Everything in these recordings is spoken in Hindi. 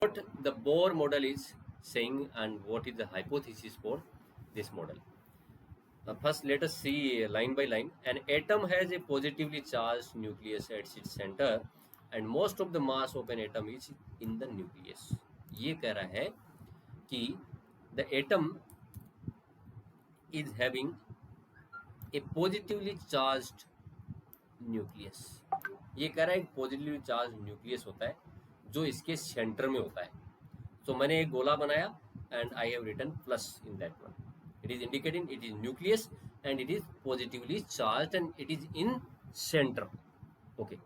what the Bohr model is saying and what is the hypothesis for this model. First, let us see line by line. An atom has a positively charged nucleus at its center, and most of the mass of an atom is in the nucleus. ये कह रहा है कि the atom is having a positively charged nucleus. ये कह रहा है पॉजिटिवली चार्ज न्यूक्लियस होता है जो इसके सेंटर में होता है. So मैंने एक गोला बनाया and I have written plus in that one. It is indicating it is nucleus and it is positively charged and it is in center. Okay.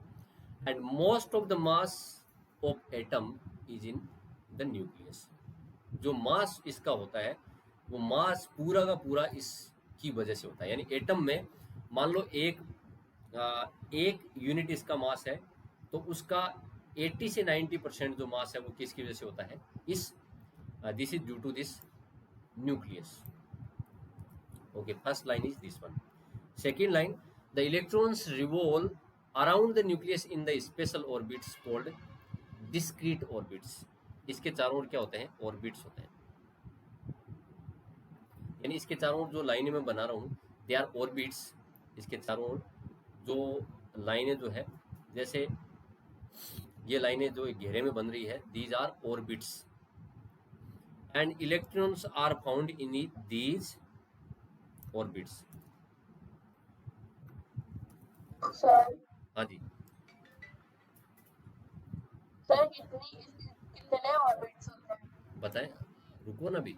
And most of the mass of atom is in the nucleus. जो मास इसका होता है वो मास पूरा का पूरा इसकी वजह से होता है. यानी एटम में मान लो एक यूनिट इसका मास है तो उसका 80 से 90% जो मास है वो किसकी वजह से होता है, this is due to this nucleus. Okay, first line is this one. Second line, the electrons revolve around the nucleus in the special orbits called discrete orbits. इसके चारों ओर क्या होते हैं, ऑर्बिट्स होते हैं. यानी इसके चारों ओर जो लाइनें मैं बना रहा हूँ दे आर ऑर्बिट्स. इसके चारों ओर जो लाइनें जो है, जैसे ये लाइनें जो घेरे में बन रही है, these are orbits and electrons are found in these orbits. Sir हाँ जी सर कितने ऑर्बिट्स होते हैं बताएं, रुको ना भी.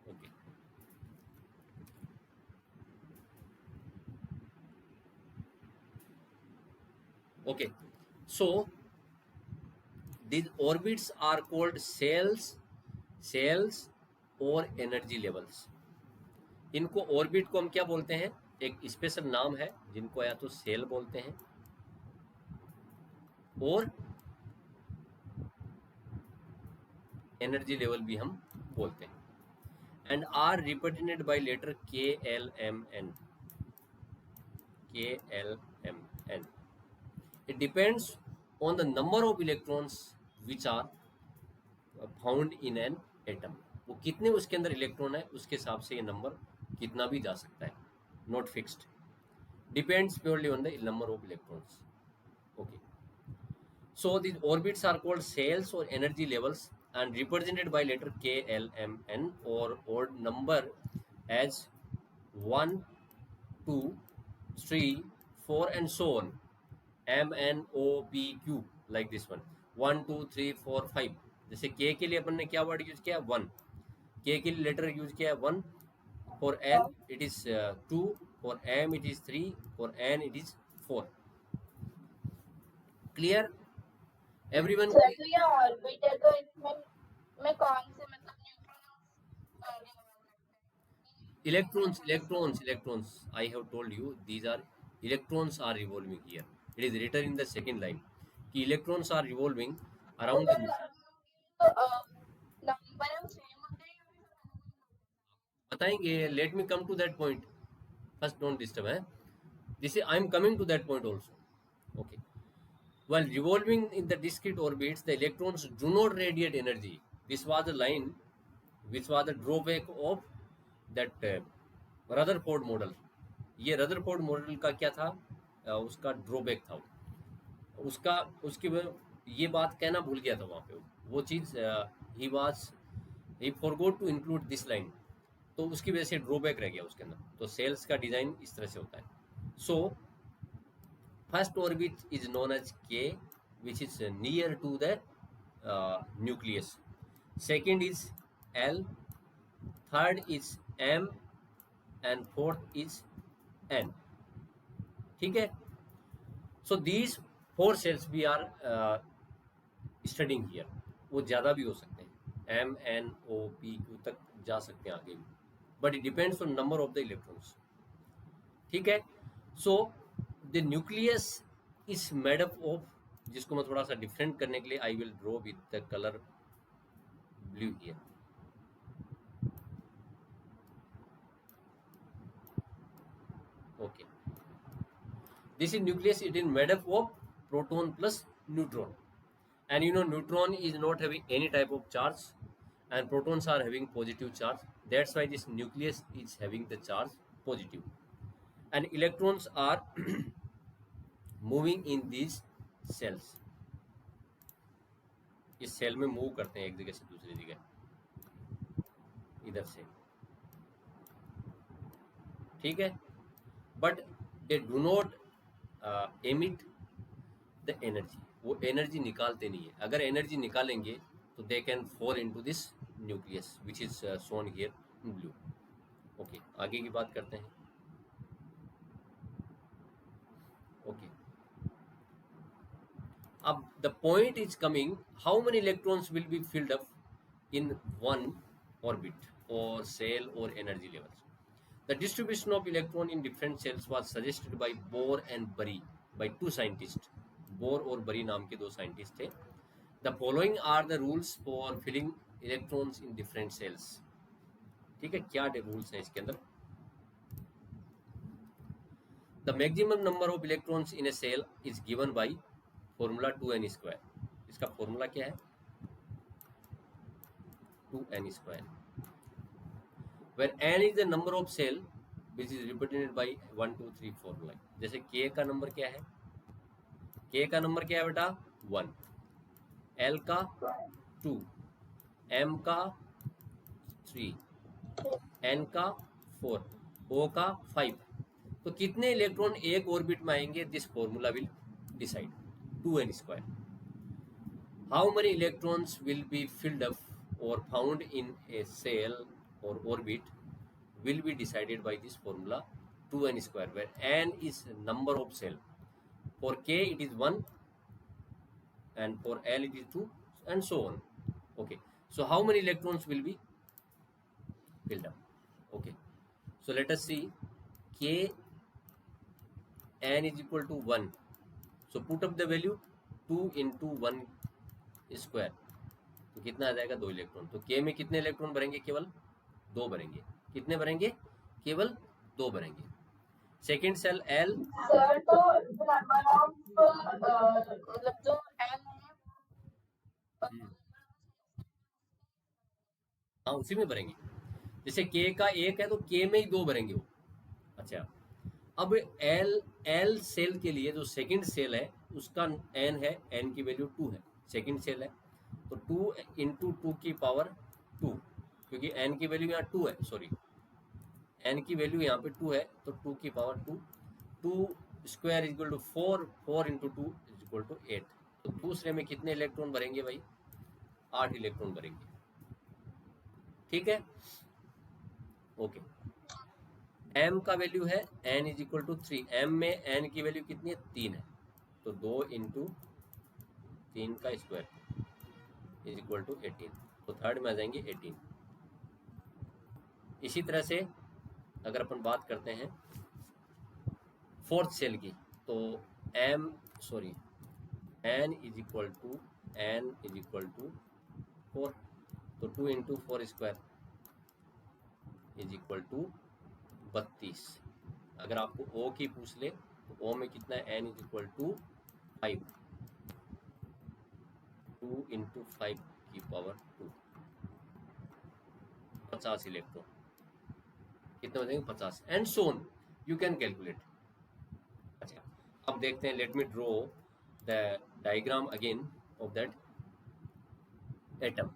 Okay, okay, so these orbits are called cells और एनर्जी लेवल्स. इनको ऑर्बिट को हम क्या बोलते हैं, एक स्पेशल नाम है जिनको या तो सेल बोलते हैं और एनर्जी लेवल भी हम बोलते हैं. And are represented by letter KLMN. It depends on the number of electrons which are found in an atom. वो कितने उसके अंदर इलेक्ट्रॉन है उसके हिसाब से ये नंबर कितना भी जा सकता है, not fixed, depends purely on the number of electrons. Okay, so these orbits are called cells or energy levels and represented by letter KLMN or odd number as 1, 2, 3, 4 and so on. MNOPQ like this one, 1, 2, 3, 4, 5. जैसे K के लिए अपन ने क्या वर्ड यूज किया, 1. K के लिए लेटर यूज किया 1. For L it is 2. For M it is 3. For N it is 4. Clear everyone? Sir तो ये ऑर्बिट है तो इसमें कौन से मतलब electrons I have told you these are electrons are revolving here. It is written in the second line कि electrons are revolving around the number हम सेम होते हैं. बताएंगे. Let me come to that point. First don't disturb है. This is I am coming to that point also. Okay. While revolving in the discrete orbits, the electrons do not radiate energy. This was the line which was the drawback of that Rutherford model. ये रदरफोर्ड मॉडल का क्या था, उसका ड्रॉबैक था. उसकी ये बात कहना भूल गया था वहाँ पे. वो चीज़ ही forgot to include this line, तो उसकी वजह से ड्रॉबैक रह गया उसके अंदर. तो सेल्स का डिज़ाइन इस तरह से होता है. So first orbit is known as K which is near to the nucleus. Second is L, third is M and fourth is N. ठीक है. So these 4 cells we are studying here. वो ज़्यादा भी हो सकते हैं, MNOPQ तक जा सकते हैं आगे भी, but it depends on number of the electrons. ठीक है. So the nucleus is made up of, जिसको मैं थोड़ा सा डिफरेंट करने के लिए I will draw with the color blue here. Okay, this is nucleus. It is made up of proton plus neutron. And you know, neutron is not having any type of charge, and protons are having positive charge. That's why this nucleus is having the charge positive, and electrons are moving in these cells. इस सेल में मूव करते हैं एक जगह से दूसरी जगह, इधर से, ठीक है. But they do not emit the energy, वो एनर्जी निकालते नहीं है. अगर एनर्जी निकालेंगे तो they can fall into this nucleus which is shown here in blue. Okay, आगे की बात करते हैं. ओके, अब the point is coming, how many electrons will be filled up in one orbit or cell or energy levels. The distribution of electron in different cells was suggested by Bohr and Bury, by two scientists. Bohr और Bury नाम के दो साइंटिस्ट थे. The following are the rules for filling electrons in different cells. ठीक है, क्या रूल्स हैं इसके अंदर? The maximum number of electrons in a cell is given by formula 2n square. इसका फॉर्मूला क्या है? 2n square, where n is the number of cell which is represented by 1 2 3 4 like. जैसे k का नंबर क्या है? k का नंबर क्या है बेटा? 1, l का 2, m का 3, n का 4, o का 5. तो कितने इलेक्ट्रॉन एक ऑर्बिट में आएंगे? This formula will decide. 2n square. How many electrons will be filled up or found in a cell or orbit will be decided by this formula 2n square, where n is number of cell. For k it is 1 and for l it is 2 and so on. Okay, so how many electrons will be filled up? Okay, so let us see. K n is equal to 1, so put up the value 2 into 1 square, तो कितना आ जाएगा? 2 इलेक्ट्रॉन. तो के में कितने इलेक्ट्रॉन भरेंगे? केवल 2 भरेंगे. कितने भरेंगे? केवल 2 भरेंगे. सेकेंड सेल एल, सर तो नंबर ऑफ मतलब जो एन है हाँ उसी में भरेंगे. जैसे के का 1 है तो के में ही 2 भरेंगे वो. अच्छा, अब एल सेल के लिए जो सेकंड सेल है उसका एन है, एन की वैल्यू 2 है. सेकंड सेल है तो 2 इंटू 2 की पावर 2, क्योंकि n की वैल्यू यहाँ 2 है, सॉरी n की वैल्यू यहाँ पे 2 है तो 2 की power 2. 2 square is equal to 4, 4 into 2 is equal to 8. तो दूसरे में कितने इलेक्ट्रॉन भरेंगे भाई? 8 इलेक्ट्रॉन भरेंगे. ठीक है, ओके. m का वैल्यू है n is equal to 3. m में n की वैल्यू कितनी है? 3 है, तो 2 इंटू 3 का स्क्वायर इज इक्वल टू 18. तो थर्ड में आ जाएंगे 18. इसी तरह से अगर अपन बात करते हैं फोर्थ सेल की, तो n इज इक्वल टू 4, तो 2 into 4 square is equal to 32. अगर आपको o की पूछ ले तो o में कितना है? n is equal to 5, 2 into 5 की पावर 2, 50 इलेक्ट्रॉन. कितने हो जाएंगे? 50. And so you can calculate. अच्छा, अब देखते हैं. Let me draw the diagram again of that atom.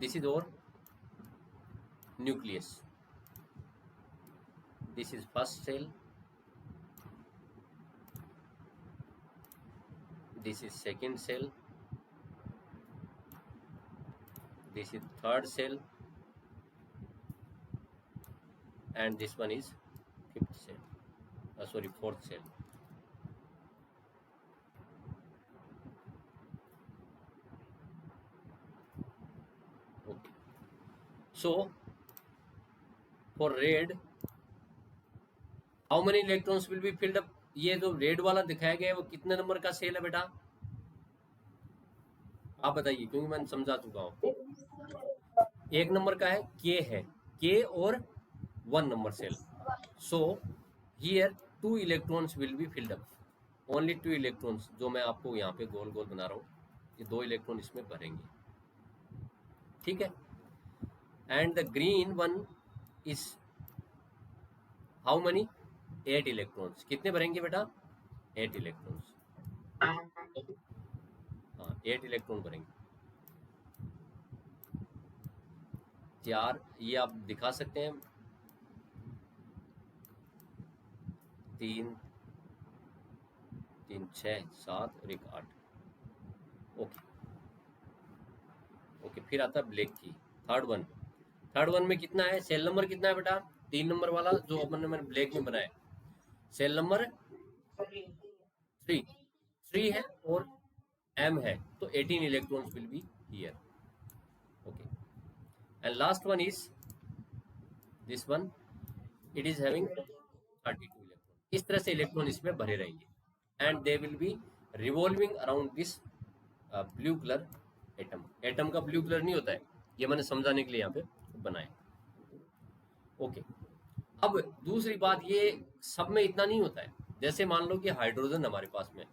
This is our nucleus. This is first shell, this is second cell, this is third cell, and this one is fifth cell, fourth cell. Okay, so for red, how many electrons will be filled up? ये जो रेड वाला दिखाया गया है वो कितने नंबर का सेल है बेटा? आप बताइए, क्योंकि मैं समझा चुका हूँ. 1 नंबर का है, के और 1 number shell. So here 2 electrons will be filled up, only 2 electrons, जो मैं आपको यहाँ पे गोल गोल बना रहा हूँ, ये 2 इलेक्ट्रॉन इसमें भरेंगे, ठीक है। And the green one is how many, 8 electrons, कितने भरेंगे बेटा, 8 इलेक्ट्रॉन्स, हाँ 8 इलेक्ट्रॉन भरेंगे। चार, ये आप दिखा सकते हैं, 3 3 6 7 और एक 8, ओके ओके। फिर आता है ब्लैक की थर्ड वन में कितना है, सेल नंबर कितना है बेटा, 3 नंबर वाला जो अपन मैंने ब्लैक में बनाया, सेल नंबर 3 है और एम है, तो 18 electrons will be here, okay. And last one is this one, it is having 32 electron, इस तरह से इलेक्ट्रॉन इसमें भरे रहेंगे and they will be revolving around this blue colour atom. Atom का ब्लू कलर नहीं होता है, ये मैंने समझाने के लिए यहाँ पे बनाया, ओके। अब दूसरी बात, ये सब में इतना नहीं होता है, जैसे मान लो कि हाइड्रोजन हमारे पास में,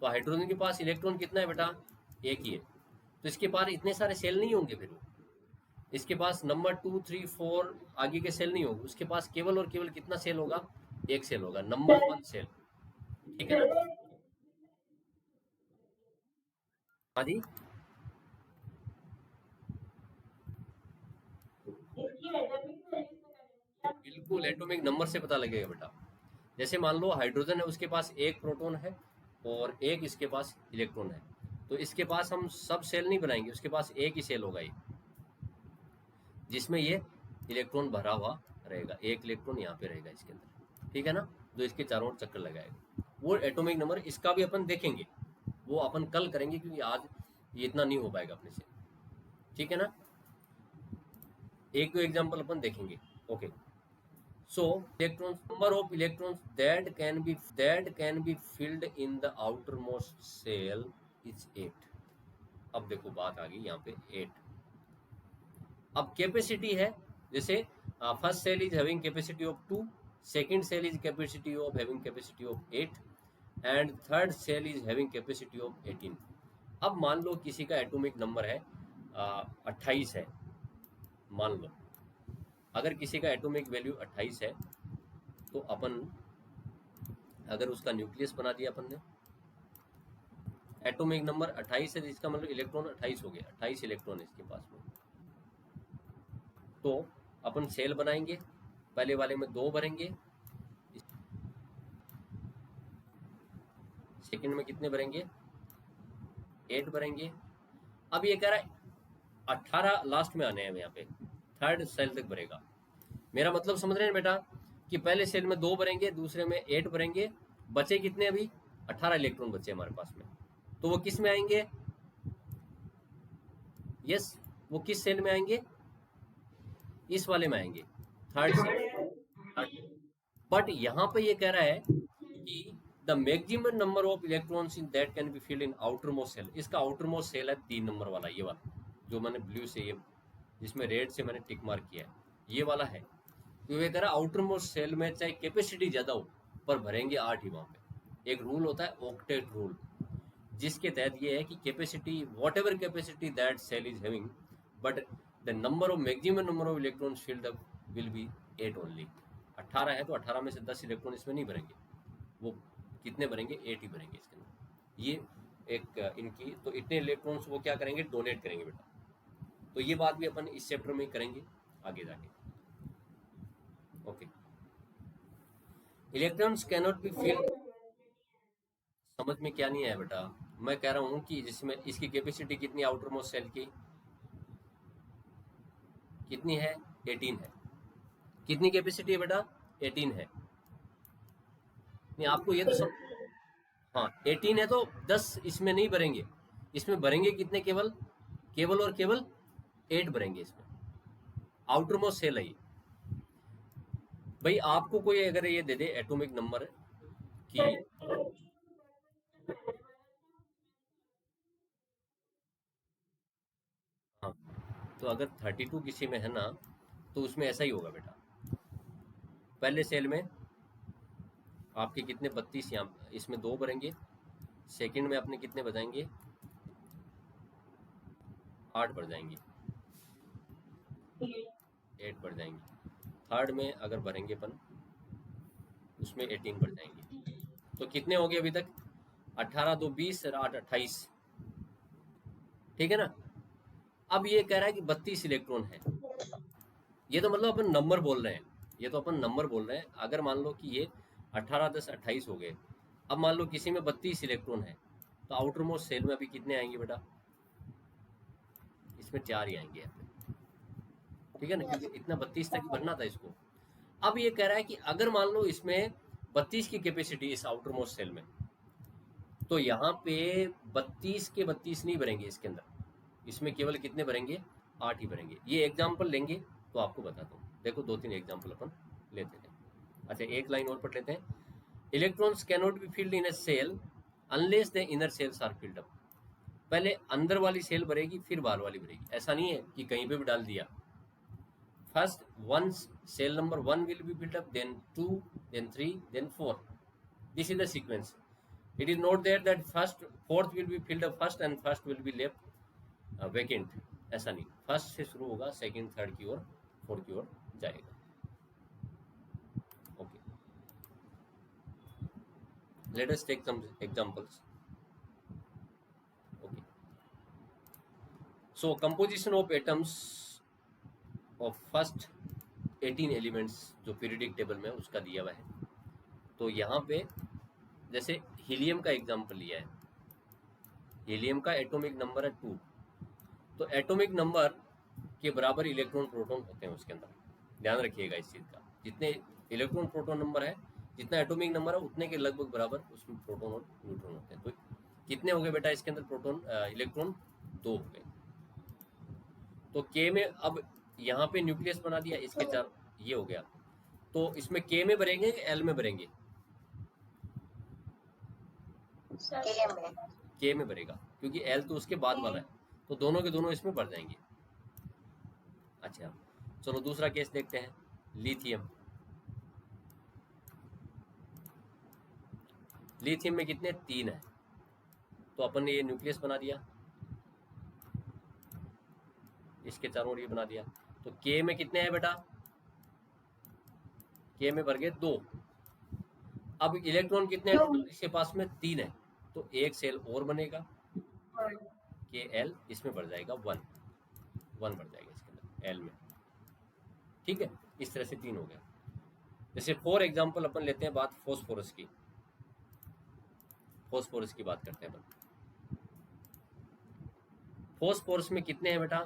तो हाइड्रोजन के पास इलेक्ट्रॉन कितना है बेटा, एक ही है, तो इसके पास इतने सारे सेल नहीं होंगे, फिर इसके पास नंबर 2 3 4 आगे के सेल नहीं होंगे, उसके पास केवल और केवल कितना सेल होगा, एक सेल होगा, नंबर 1 सेल, ठीक है ना। हाँ जी, बिल्कुल एटॉमिक नंबर से पता लगेगा बेटा। जैसे मान लो हाइड्रोजन है, उसके पास एक प्रोटॉन है और एक इसके पास इलेक्ट्रॉन है, तो इसके पास हम सब सेल नहीं बनाएंगे, उसके पास एक ही सेल होगा ये, जिसमें ये इलेक्ट्रॉन भरा हुआ रहेगा, एक इलेक्ट्रॉन यहाँ पे रहेगा इसके अंदर, ठीक है ना, जो इसके चारों ओर चक्कर लगाएगा, वो एटॉमिक नंबर, इसका भी अपन देखेंगे, वो अपन कल करेंगे, क्योंकि आज ये इतना नहीं हो पाएगा अपने से, ठीक है ना। एक दो एग्जाम्पल अपन देखेंगे, okay. So electrons, number of electrons that can be filled in the outermost cell is 8। अब देखो बात आ गई यहाँ पे 8। अब कैपेसिटी है, जैसे first shell is having capacity of 2, second shell is capacity of having capacity of 8 and third shell is having capacity of 18। अब मान लो किसी का एटॉमिक नंबर है 28 है, मान लो अगर किसी का एटॉमिक वैल्यू 28 है, तो अपन अगर उसका न्यूक्लियस बना दिया अपन ने, एटॉमिक नंबर 28 है, इसका मतलब इलेक्ट्रॉन 28 हो गया, 28 इलेक्ट्रॉन है इसके पास में, तो अपन सेल बनाएंगे, पहले वाले में 2 भरेंगे, सेकंड में कितने भरेंगे, 8 भरेंगे। अब ये कह रहा है 18 लास्ट में आने हैं यहाँ पे, थर्ड सेल तक भरेगा, मेरा मतलब समझ रहे हैं बेटा, कि पहले सेल में 2 भरेंगे, दूसरे में 8 भरेंगे, बचे कितने, अभी 18 इलेक्ट्रॉन बचे हमारे पास में, तो वो किस में आएंगे, यस वो किस सेल में आएंगे, इस वाले में आएंगे, थर्ड सेल। बट यहाँ पे ये कह रहा है कि the maximum number of electrons in that can be filled in outermost shell, इसका आउटर मोस्ट सेल है 3 नंबर वाला, ये वाला जो मैंने ब्लू से, ये जिसमें रेड से मैंने टिक मार्क किया है, ये वाला है। तो ये कह रहा है आउटर मोस्ट सेल में चाहे कैपेसिटी ज्यादा हो, पर भरेंगे 8 ही वहां पे। एक रूल होता है ऑक्टेट रूल, जिसके तहत ये है कि capacity, whatever capacity that shell is having, but the number of maximum number of electrons filled up will be 8 only. 18 है तो 18 में से 10 इलेक्ट्रॉन इसमें नहीं भरेंगे, वो कितने भरेंगे, 8 ही भरेंगे इसके अंदर। ये एक इनकी, तो इतने इलेक्ट्रॉन्स वो क्या करेंगे, डोनेट करेंगे बेटा। तो ये बात भी अपन इस चैप्टर में करेंगे आगे जाके, okay. Electrons cannot be field, समझ में क्या नहीं आया बेटा, मैं कह रहा हूँ कि जिसमें इसकी कैपेसिटी कितनी, आउटर मोस्ट सेल की कितनी है, 18 है। कितनी कैपेसिटी है बेटा, 18 है। नहीं आपको ये तो हाँ 18 है तो 10 इसमें नहीं भरेंगे, इसमें भरेंगे कितने, केवल केवल और केवल 8 भरेंगे इसमें, आउटर मोस्ट सेल है ये। भाई आपको कोई अगर ये दे दे एटॉमिक नंबर कि, हाँ तो अगर 32 किसी में है ना, तो उसमें ऐसा ही होगा बेटा, पहले सेल में आपके कितने 32 यहाँ इसमें 2 भरेंगे, सेकंड में अपने कितने बजाएंगे 8 बढ़ जाएंगे, 8 बढ़ जाएंगे। थर्ड में अगर भरेंगे अपन उसमें 18 बढ़ जाएंगे। तो कितने हो गए अभी तक 18 2 20 और 8 28, ठीक है ना। अब ये कह रहा है कि 32 इलेक्ट्रॉन है, ये तो मतलब अपन नंबर बोल रहे हैं, ये तो अपन नंबर बोल रहे हैं। अगर मान लो कि ये 18 10 28 हो गए, अब मान लो किसी में 32 इलेक्ट्रॉन है, तो आउटर मोस्ट सेल में अभी कितने आएंगे बेटा, इसमें 4 ही आएंगे यहाँ पे, ठीक है ना, क्योंकि इतना 32 तक ही भरना था इसको। अब ये कह रहा है कि अगर मान लो इसमें 32 की कैपेसिटी इस आउटर मोस्ट सेल में, तो यहाँ पे 32 के 32 नहीं भरेंगे इसके अंदर, इसमें केवल कितने भरेंगे 8 ही भरेंगे। ये एग्जाम्पल लेंगे तो आपको बताता हूँ, देखो 2-3 एग्जाम्पल अपन लेते हैं। अच्छा एक लाइन और पढ़ लेते हैं। Electrons cannot be filled in a shell unless the inner shells are filled up. पहले अंदर वाली सेल भरेगी फिर बाहर वाली भरेगी, ऐसा नहीं है कि कहीं पे भी डाल दिया। First one shell number 1 will be built up, then 2, then 3, then 4. This is the sequence. It is not there that fourth will be filled up first and first will be left vacant. ऐसा नहीं, फर्स्ट से शुरू होगा, सेकंड थर्ड की ओर फोर्थ की ओर जाएगा। Okay, let us take some examples. Okay, so composition of atoms of first 18 elements जो पीरियडिक टेबल में उसका दिया हुआ है। तो यहाँ पे जैसे हीलियम का एग्जांपल लिया है, हीलियम का एटॉमिक नंबर है 2, तो एटॉमिक नंबर के बराबर इलेक्ट्रॉन प्रोटॉन होते हैं उसके अंदर, ध्यान रखिएगा इस चीज़ का। जितने इलेक्ट्रॉन प्रोटॉन नंबर है, जितना एटॉमिक नंबर है उतने के लगभग बराबर उसमें प्रोटॉन और न्यूट्रॉन होते हैं। तो कितने हो गए बेटा इसके अंदर प्रोटॉन इलेक्ट्रॉन 2 हो गए। तो के में अब यहाँ पे न्यूक्लियस बना दिया, इसके 4 ये हो गया। तो इसमें के में भरेंगे कि एल में भरेंगे, के में भरेगा क्योंकि एल तो उसके बाद वाला है, तो दोनों के दोनों इसमें भर जाएंगे। अच्छा चलो दूसरा केस देखते हैं, लिथियम। लिथियम में कितने 3 है, तो अपन ने ये न्यूक्लियस बना दिया, इसके चारों ओर ये बना दिया। तो के में कितने हैं बेटा, के में भर गए 2। अब इलेक्ट्रॉन कितने हैं टोटल इसके पास में 3 है, तो एक सेल और बनेगा, के एल इसमें बढ़ जाएगा 1 बढ़ जाएगा इसके अंदर एल में, ठीक है। इस तरह से 3 हो गया। जैसे फॉर एग्जांपल अपन लेते हैं बात फॉस्फोरस की, फॉस्फोरस की बात करते हैं अपन। फॉस्फोरस में कितने हैं बेटा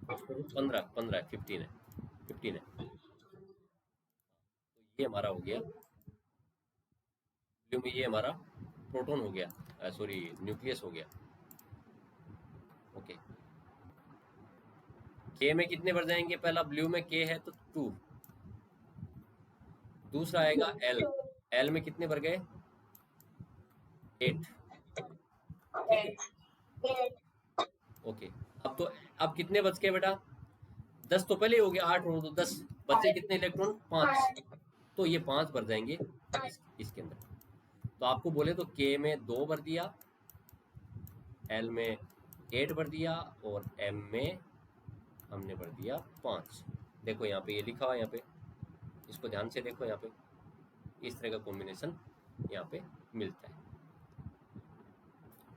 15 15 15 है, 15 है। तो ये हमारा हो गया, ब्लू में ये हमारा प्रोटॉन हो गया, सॉरी न्यूक्लियस हो गया। ओके, के में कितने बढ़ जाएंगे, पहला ब्लू में के है तो 2, दूसरा आएगा एल, एल में कितने बढ़ गए 8, ओके। अब कितने बच गए बेटा 10 तो पहले हो गया, 8 हो तो 10 बचे कितने इलेक्ट्रॉन 5, तो ये 5 भर जाएंगे इसके अंदर। तो आपको बोले तो के में 2 भर दिया, एल में 8 भर दिया और एम में हमने भर दिया 5। देखो यहाँ पे ये लिखा हुआ है, यहाँ पे इसको ध्यान से देखो, यहाँ पे इस तरह का कॉम्बिनेशन यहाँ पे मिलता है,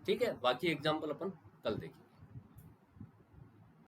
ठीक है। बाकी एग्जाम्पल अपन कल देखेंगे।